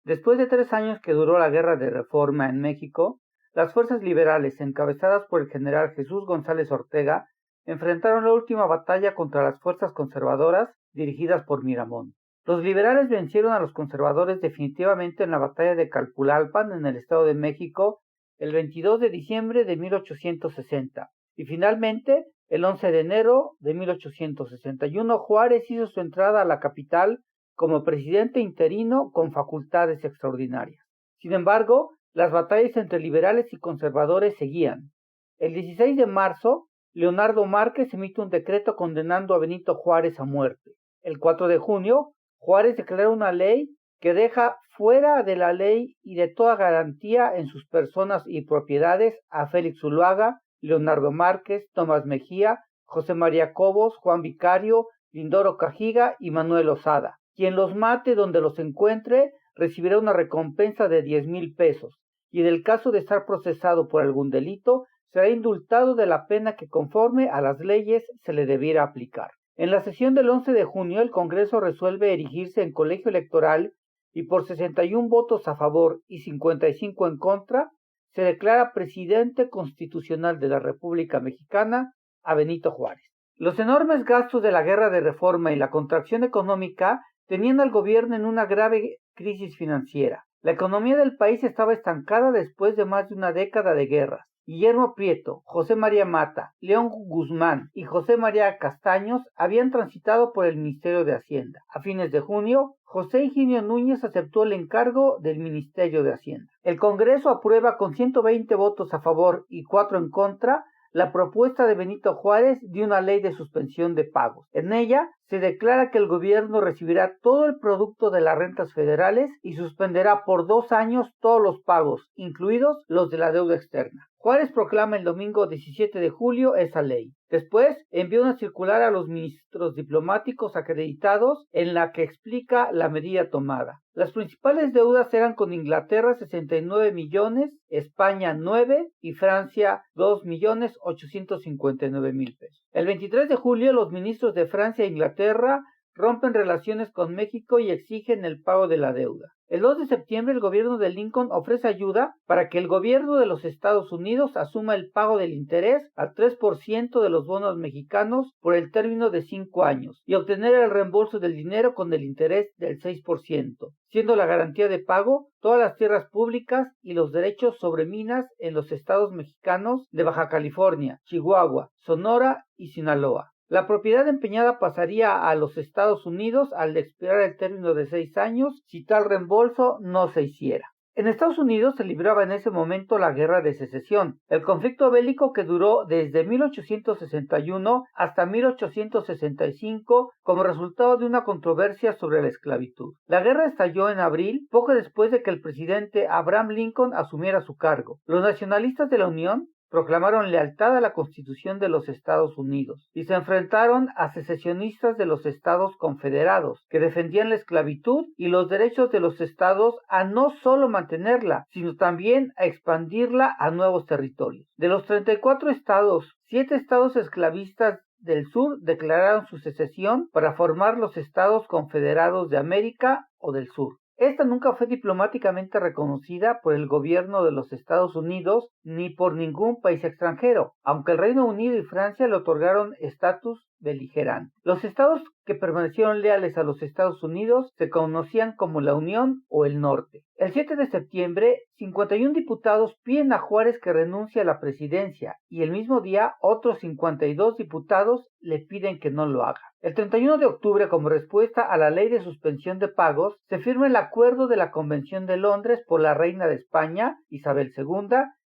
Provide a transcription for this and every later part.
Después de 3 años que duró la Guerra de Reforma en México, las fuerzas liberales, encabezadas por el general Jesús González Ortega, enfrentaron la última batalla contra las fuerzas conservadoras dirigidas por Miramón. Los liberales vencieron a los conservadores definitivamente en la batalla de Calpulalpan, en el Estado de México, el 22 de diciembre de 1860, y finalmente, el 11 de enero de 1861, Juárez hizo su entrada a la capital como presidente interino con facultades extraordinarias. Sin embargo, las batallas entre liberales y conservadores seguían. El 16 de marzo, Leonardo Márquez emite un decreto condenando a Benito Juárez a muerte. El 4 de junio, Juárez declara una ley que deja fuera de la ley y de toda garantía en sus personas y propiedades a Félix Zuluaga, Leonardo Márquez, Tomás Mejía, José María Cobos, Juan Vicario, Lindoro Cajiga y Manuel Lozada. Quien los mate donde los encuentre recibirá una recompensa de 10,000 pesos y en el caso de estar procesado por algún delito será indultado de la pena que conforme a las leyes se le debiera aplicar. En la sesión del 11 de junio el Congreso resuelve erigirse en colegio electoral y por 61 votos a favor y 55 en contra se declara presidente constitucional de la República Mexicana a Benito Juárez. Los enormes gastos de la Guerra de Reforma y la contracción económica tenían al gobierno en una grave crisis financiera. La economía del país estaba estancada después de más de una década de guerras. Guillermo Prieto, José María Mata, León Guzmán y José María Castaños habían transitado por el Ministerio de Hacienda. A fines de junio, José Higinio Núñez aceptó el encargo del Ministerio de Hacienda. El Congreso aprueba con 120 votos a favor y 4 en contra la propuesta de Benito Juárez de una ley de suspensión de pagos. En ella se declara que el gobierno recibirá todo el producto de las rentas federales y suspenderá por 2 años todos los pagos, incluidos los de la deuda externa. Juárez proclama el domingo 17 de julio esa ley. Después envió una circular a los ministros diplomáticos acreditados en la que explica la medida tomada. Las principales deudas eran con Inglaterra 69 millones, España 9 y Francia 2,859,000 pesos. El 23 de julio los ministros de Francia e Inglaterra rompen relaciones con México y exigen el pago de la deuda. El 2 de septiembre el gobierno de Lincoln ofrece ayuda para que el gobierno de los Estados Unidos asuma el pago del interés al 3% de los bonos mexicanos por el término de 5 años y obtener el reembolso del dinero con el interés del 6%, siendo la garantía de pago todas las tierras públicas y los derechos sobre minas en los estados mexicanos de Baja California, Chihuahua, Sonora y Sinaloa. La propiedad empeñada pasaría a los Estados Unidos al expirar el término de 6 años si tal reembolso no se hiciera. En Estados Unidos se libraba en ese momento la Guerra de Secesión, el conflicto bélico que duró desde 1861 hasta 1865 como resultado de una controversia sobre la esclavitud. La guerra estalló en abril, poco después de que el presidente Abraham Lincoln asumiera su cargo. Los nacionalistas de la Unión proclamaron lealtad a la Constitución de los Estados Unidos y se enfrentaron a secesionistas de los Estados Confederados, que defendían la esclavitud y los derechos de los estados a no solo mantenerla, sino también a expandirla a nuevos territorios. De los 34 estados, 7 estados esclavistas del sur declararon su secesión para formar los Estados Confederados de América o del Sur. Esta nunca fue diplomáticamente reconocida por el gobierno de los Estados Unidos ni por ningún país extranjero, aunque el Reino Unido y Francia le otorgaron estatus beligerante. Los estados que permanecieron leales a los Estados Unidos se conocían como la Unión o el Norte. El 7 de septiembre, 51 diputados piden a Juárez que renuncie a la presidencia y el mismo día otros 52 diputados le piden que no lo haga. El 31 de octubre, como respuesta a la ley de suspensión de pagos, se firma el acuerdo de la Convención de Londres por la reina de España, Isabel II,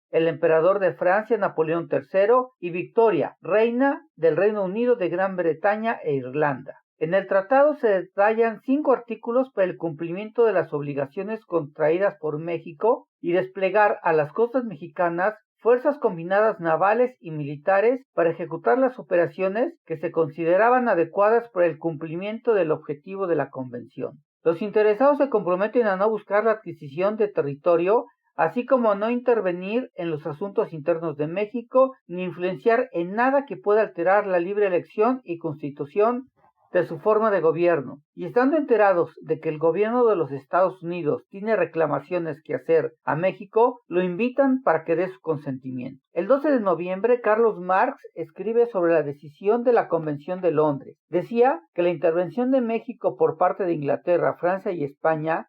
el emperador de Francia, Napoleón III, y Victoria, reina del Reino Unido, de Gran Bretaña e Irlanda. En el tratado se detallan 5 artículos para el cumplimiento de las obligaciones contraídas por México y desplegar a las costas mexicanas fuerzas combinadas navales y militares para ejecutar las operaciones que se consideraban adecuadas para el cumplimiento del objetivo de la Convención. Los interesados se comprometen a no buscar la adquisición de territorio, así como a no intervenir en los asuntos internos de México, ni influenciar en nada que pueda alterar la libre elección y constitución de su forma de gobierno, y estando enterados de que el gobierno de los Estados Unidos tiene reclamaciones que hacer a México, lo invitan para que dé su consentimiento. El 12 de noviembre, Carlos Marx escribe sobre la decisión de la Convención de Londres. Decía que la intervención de México por parte de Inglaterra, Francia y España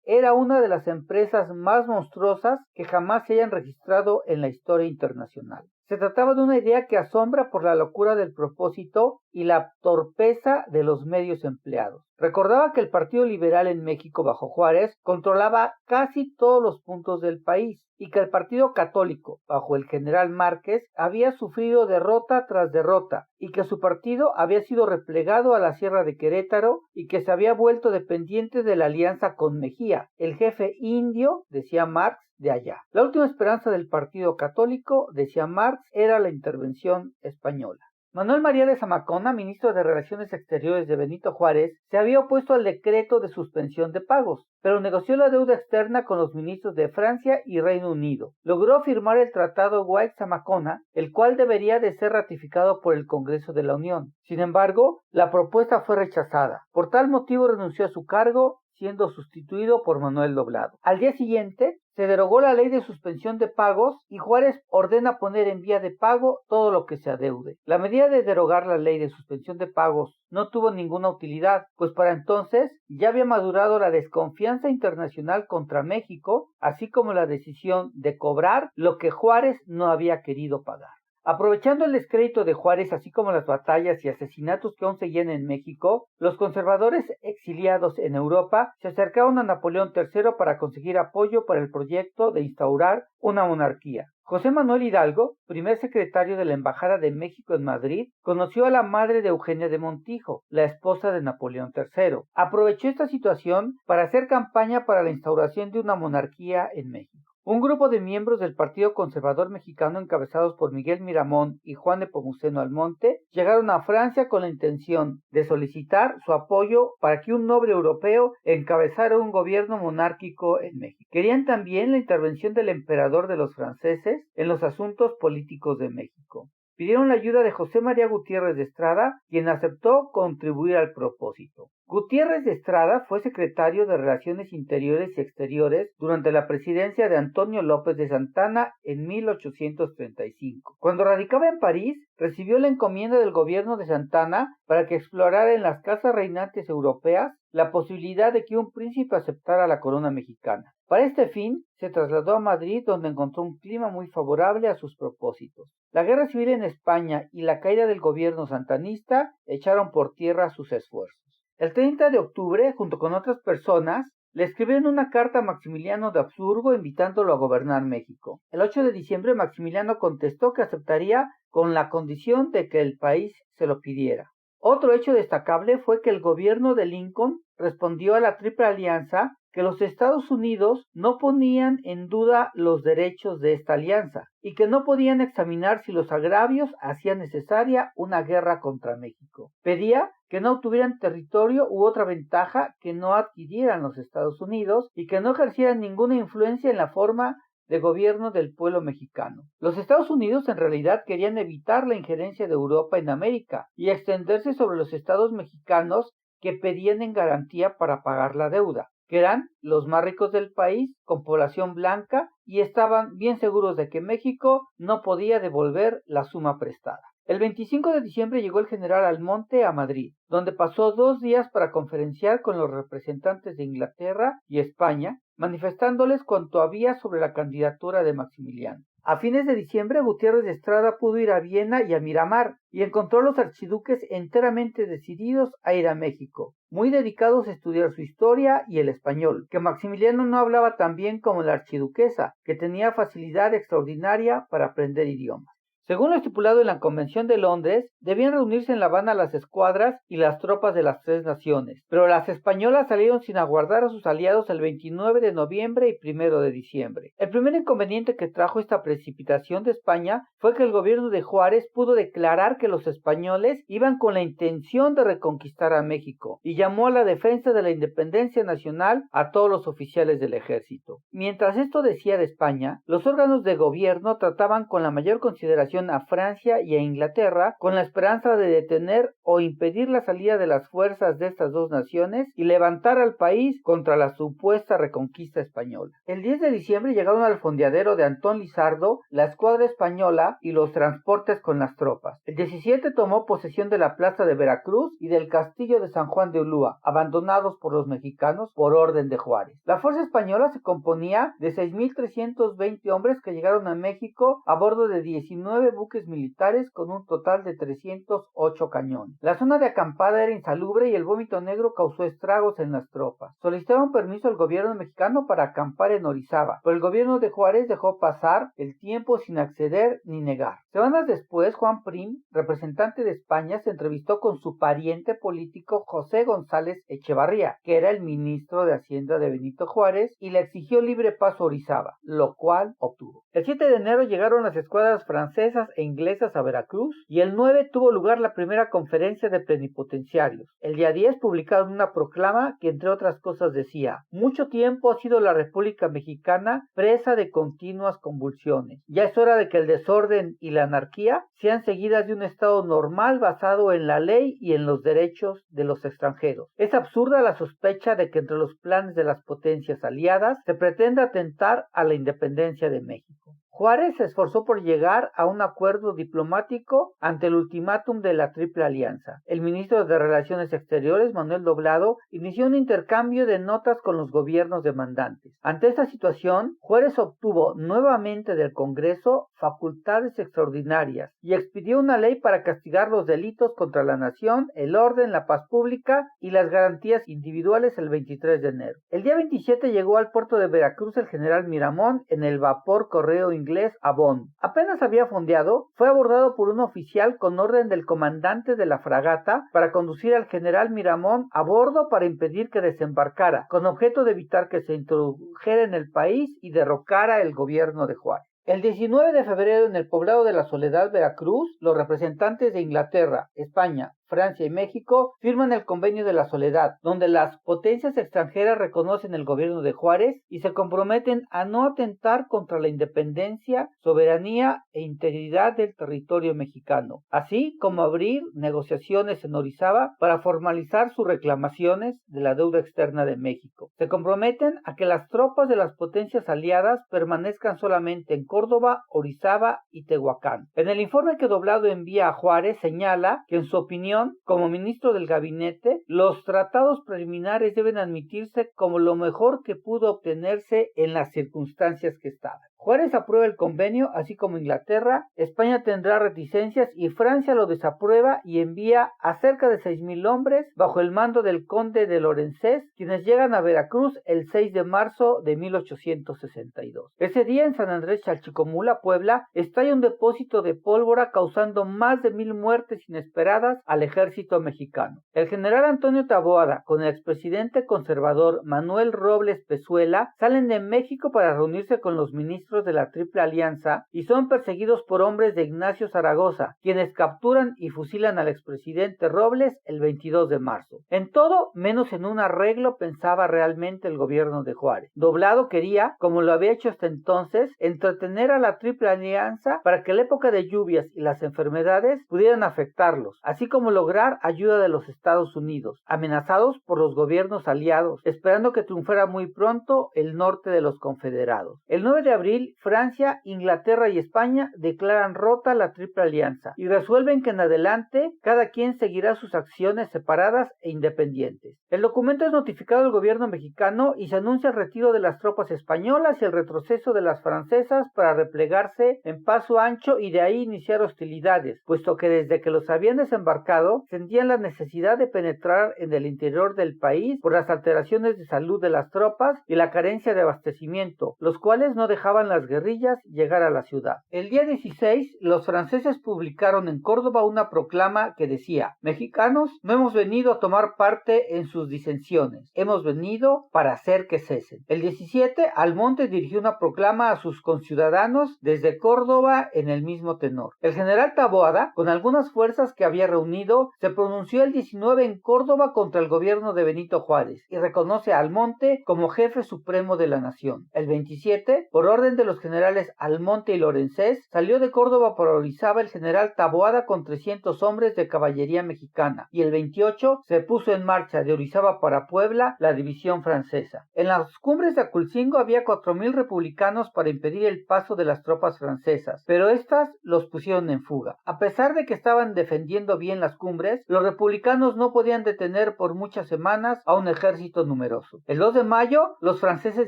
era una de las empresas más monstruosas que jamás se hayan registrado en la historia internacional. Se trataba de una idea que asombra por la locura del propósito y la torpeza de los medios empleados. Recordaba que el Partido Liberal en México bajo Juárez controlaba casi todos los puntos del país y que el Partido Católico bajo el general Márquez había sufrido derrota tras derrota y que su partido había sido replegado a la Sierra de Querétaro y que se había vuelto dependiente de la alianza con Mejía, el jefe indio, decía Marx, de allá. La última esperanza del Partido Católico, decía Marx, era la intervención española. Manuel María de Zamacona, ministro de Relaciones Exteriores de Benito Juárez, se había opuesto al decreto de suspensión de pagos, pero negoció la deuda externa con los ministros de Francia y Reino Unido. Logró firmar el Tratado White-Zamacona, el cual debería de ser ratificado por el Congreso de la Unión. Sin embargo, la propuesta fue rechazada. Por tal motivo renunció a su cargo, siendo sustituido por Manuel Doblado. Al día siguiente, se derogó la ley de suspensión de pagos y Juárez ordena poner en vía de pago todo lo que se adeude. La medida de derogar la ley de suspensión de pagos no tuvo ninguna utilidad, pues para entonces ya había madurado la desconfianza internacional contra México, así como la decisión de cobrar lo que Juárez no había querido pagar. Aprovechando el descrédito de Juárez, así como las batallas y asesinatos que aún seguían en México, los conservadores exiliados en Europa se acercaron a Napoleón III para conseguir apoyo para el proyecto de instaurar una monarquía. José Manuel Hidalgo, primer secretario de la Embajada de México en Madrid, conoció a la madre de Eugenia de Montijo, la esposa de Napoleón III. Aprovechó esta situación para hacer campaña para la instauración de una monarquía en México. Un grupo de miembros del Partido Conservador Mexicano encabezados por Miguel Miramón y Juan Nepomuceno Almonte llegaron a Francia con la intención de solicitar su apoyo para que un noble europeo encabezara un gobierno monárquico en México. Querían también la intervención del emperador de los franceses en los asuntos políticos de México. Pidieron la ayuda de José María Gutiérrez de Estrada, quien aceptó contribuir al propósito. Gutiérrez de Estrada fue secretario de Relaciones Interiores y Exteriores durante la presidencia de Antonio López de Santana en 1835. Cuando radicaba en París, recibió la encomienda del gobierno de Santana para que explorara en las casas reinantes europeas la posibilidad de que un príncipe aceptara la corona mexicana. Para este fin, se trasladó a Madrid, donde encontró un clima muy favorable a sus propósitos. La guerra civil en España y la caída del gobierno santanista echaron por tierra sus esfuerzos. El 30 de octubre, junto con otras personas, le escribieron una carta a Maximiliano de Habsburgo invitándolo a gobernar México. El 8 de diciembre, Maximiliano contestó que aceptaría con la condición de que el país se lo pidiera. Otro hecho destacable fue que el gobierno de Lincoln respondió a la Triple Alianza que los Estados Unidos no ponían en duda los derechos de esta alianza y que no podían examinar si los agravios hacían necesaria una guerra contra México. Pedía que no obtuvieran territorio u otra ventaja que no adquirieran los Estados Unidos y que no ejercieran ninguna influencia en la forma de gobierno del pueblo mexicano. Los Estados Unidos en realidad querían evitar la injerencia de Europa en América y extenderse sobre los estados mexicanos que pedían en garantía para pagar la deuda, que eran los más ricos del país, con población blanca, y estaban bien seguros de que México no podía devolver la suma prestada. El 25 de diciembre llegó el general Almonte a Madrid, donde pasó 2 días para conferenciar con los representantes de Inglaterra y España, manifestándoles cuanto había sobre la candidatura de Maximiliano. A fines de diciembre, Gutiérrez de Estrada pudo ir a Viena y a Miramar, y encontró a los archiduques enteramente decididos a ir a México, muy dedicados a estudiar su historia y el español, que Maximiliano no hablaba tan bien como la archiduquesa, que tenía facilidad extraordinaria para aprender idiomas. Según lo estipulado en la Convención de Londres, debían reunirse en La Habana las escuadras y las tropas de las 3 naciones, pero las españolas salieron sin aguardar a sus aliados el 29 de noviembre y 1 de diciembre. El primer inconveniente que trajo esta precipitación de España fue que el gobierno de Juárez pudo declarar que los españoles iban con la intención de reconquistar a México y llamó a la defensa de la independencia nacional a todos los oficiales del ejército. Mientras esto decía de España, los órganos de gobierno trataban con la mayor consideración comunicación a Francia y a Inglaterra con la esperanza de detener o impedir la salida de las fuerzas de estas dos naciones y levantar al país contra la supuesta reconquista española. El 10 de diciembre llegaron al fondeadero de Antón Lizardo la escuadra española y los transportes con las tropas. El 17 tomó posesión de la plaza de Veracruz y del castillo de San Juan de Ulúa, abandonados por los mexicanos por orden de Juárez. La fuerza española se componía de 6,320 hombres que llegaron a México a bordo de 19 buques militares con un total de 308 cañones. La zona de acampada era insalubre y el vómito negro causó estragos en las tropas. Solicitaron permiso al gobierno mexicano para acampar en Orizaba, pero el gobierno de Juárez dejó pasar el tiempo sin acceder ni negar. Semanas después, Juan Prim, representante de España, se entrevistó con su pariente político José González Echevarría, que era el ministro de Hacienda de Benito Juárez, y le exigió libre paso a Orizaba, lo cual obtuvo. El 7 de enero llegaron las escuadras francesas e inglesas a Veracruz y el 9 tuvo lugar la primera conferencia de plenipotenciarios. El día 10 publicaron una proclama que entre otras cosas decía: mucho tiempo ha sido la República Mexicana presa de continuas convulsiones. Ya es hora de que el desorden y la anarquía sean seguidas de un estado normal basado en la ley y en los derechos de los extranjeros. Es absurda la sospecha de que entre los planes de las potencias aliadas se pretende atentar a la independencia de México. Juárez se esforzó por llegar a un acuerdo diplomático ante el ultimátum de la Triple Alianza. El ministro de Relaciones Exteriores, Manuel Doblado, inició un intercambio de notas con los gobiernos demandantes. Ante esta situación, Juárez obtuvo nuevamente del Congreso facultades extraordinarias y expidió una ley para castigar los delitos contra la nación, el orden, la paz pública y las garantías individuales el 23 de enero. El día 27 llegó al puerto de Veracruz el general Miramón en el vapor correo inglés Avon. Apenas había fondeado, fue abordado por un oficial con orden del comandante de la fragata para conducir al general Miramón a bordo para impedir que desembarcara, con objeto de evitar que se introdujera en el país y derrocara el gobierno de Juárez. El 19 de febrero en el poblado de La Soledad, Veracruz, los representantes de Inglaterra, España, Francia y México firman el Convenio de la Soledad, donde las potencias extranjeras reconocen el gobierno de Juárez y se comprometen a no atentar contra la independencia, soberanía e integridad del territorio mexicano, así como abrir negociaciones en Orizaba para formalizar sus reclamaciones de la deuda externa de México. Se comprometen a que las tropas de las potencias aliadas permanezcan solamente en Córdoba, Orizaba y Tehuacán. En el informe que Doblado envía a Juárez señala que en su opinión, como ministro del gabinete, los tratados preliminares deben admitirse como lo mejor que pudo obtenerse en las circunstancias que estaban. Juárez aprueba el convenio, así como Inglaterra. España tendrá reticencias y Francia lo desaprueba y envía a cerca de 6,000 hombres bajo el mando del conde de Lorenzés, quienes llegan a Veracruz el 6 de marzo de 1862. Ese día en San Andrés Chalchicomula, Puebla, estalla un depósito de pólvora causando más de 1,000 muertes inesperadas al ejército mexicano. El general Antonio Taboada con el expresidente conservador Manuel Robles Pezuela salen de México para reunirse con los ministros de la Triple Alianza y son perseguidos por hombres de Ignacio Zaragoza, quienes capturan y fusilan al expresidente Robles el 22 de marzo. En todo, menos en un arreglo pensaba realmente el gobierno de Juárez. Doblado quería, como lo había hecho hasta entonces, entretener a la Triple Alianza para que la época de lluvias y las enfermedades pudieran afectarlos, así como lograr ayuda de los Estados Unidos, amenazados por los gobiernos aliados, esperando que triunfara muy pronto el norte de los confederados. El 9 de abril, Francia, Inglaterra y España declaran rota la Triple Alianza y resuelven que en adelante cada quien seguirá sus acciones separadas e independientes. El documento es notificado al gobierno mexicano y se anuncia el retiro de las tropas españolas y el retroceso de las francesas para replegarse en paso ancho y de ahí iniciar hostilidades, puesto que desde que los habían desembarcado sentían la necesidad de penetrar en el interior del país por las alteraciones de salud de las tropas y la carencia de abastecimiento, los cuales no dejaban las guerrillas llegar a la ciudad. El día 16, los franceses publicaron en Córdoba una proclama que decía: mexicanos, no hemos venido a tomar parte en sus disensiones, hemos venido para hacer que cesen. El 17, Almonte dirigió una proclama a sus conciudadanos desde Córdoba en el mismo tenor. El general Taboada, con algunas fuerzas que había reunido, se pronunció el 19 en Córdoba contra el gobierno de Benito Juárez y reconoce a Almonte como jefe supremo de la nación. El 27, por orden orden de los generales Almonte y Lorenzés, salió de Córdoba para Orizaba el general Taboada con 300 hombres de caballería mexicana, y el 28 se puso en marcha de Orizaba para Puebla la división francesa. En las cumbres de Aculcingo había 4,000 republicanos para impedir el paso de las tropas francesas, pero estas los pusieron en fuga. A pesar de que estaban defendiendo bien las cumbres, los republicanos no podían detener por muchas semanas a un ejército numeroso. El 2 de mayo, los franceses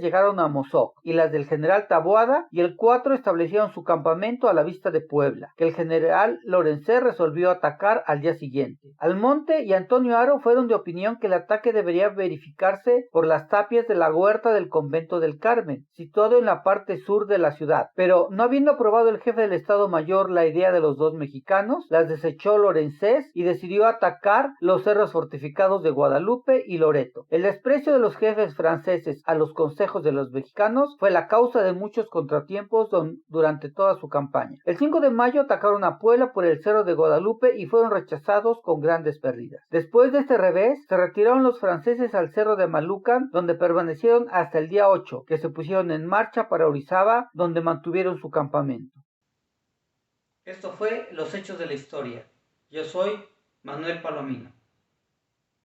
llegaron a Mozoc y las del general Taboada, y el 4 establecieron su campamento a la vista de Puebla, que el general Lorenzé resolvió atacar al día siguiente. Almonte y Antonio Haro fueron de opinión que el ataque debería verificarse por las tapias de la huerta del convento del Carmen, situado en la parte sur de la ciudad, pero no habiendo aprobado el jefe del Estado Mayor la idea de los dos mexicanos, las desechó Lorenzés y decidió atacar los cerros fortificados de Guadalupe y Loreto. El desprecio de los jefes franceses a los consejos de los mexicanos fue la causa de muchos contratiempos durante toda su campaña. El 5 de mayo atacaron a Puebla por el cerro de Guadalupe y fueron rechazados con grandes pérdidas. Después de este revés, se retiraron los franceses al cerro de Malucan, donde permanecieron hasta el día 8, que se pusieron en marcha para Orizaba, donde mantuvieron su campamento. Esto fue Los Hechos de la Historia. Yo soy Manuel Palomino.